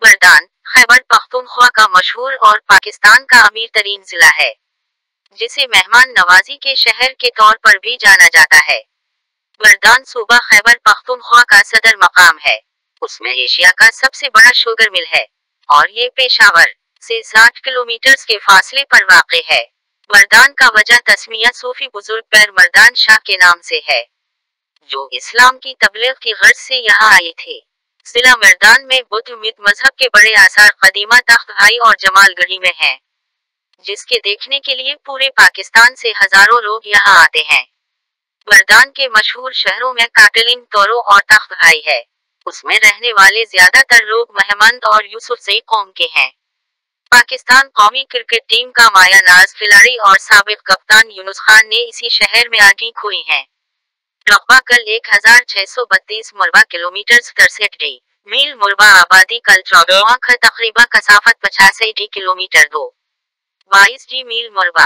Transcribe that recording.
बर्दान खैबर पख्तूनख्वा का मशहूर और पाकिस्तान का अमीर तरीन जिला है, जिसे मेहमान नवाजी के शहर के तौर पर भी जाना जाता है। बर्दान सूबा खैबर पख्तूनख्वा का सदर मकाम है। उसमें एशिया का सबसे बड़ा शुगर मिल है और ये पेशावर से 60 किलोमीटर के फासले पर वाक़ है। मर्दान का वजह तस्मिया सूफी बुजुर्ग पैर मर्दान शाह के नाम से है, जो इस्लाम की तबलीग की गर्ज से यहाँ आए थे। जिला मर्दान में बुद्ध मजहब के बड़े आसार कदीमा तख्त भाई और जमालगढ़ी में हैं, जिसके देखने के लिए पूरे पाकिस्तान से हजारों लोग यहाँ आते हैं। मर्दान के मशहूर शहरों में काटलिन, तोरो और तख्त भाई है। उसमें रहने वाले ज्यादातर लोग महमद और यूसुफजई कौम के हैं। पाकिस्तान कौमी क्रिकेट टीम का माया नाज खिलाड़ी और साबिक कप्तान यूनुस खान ने इसी शहर में आंखें खोई हैं। रकबा कल 1632 मुरबा किलोमीटर 63 मील मुरबा, आबादी कल 14 तकरीबा, कसाफत 85 किलोमीटर 2 22 मील मुरबा।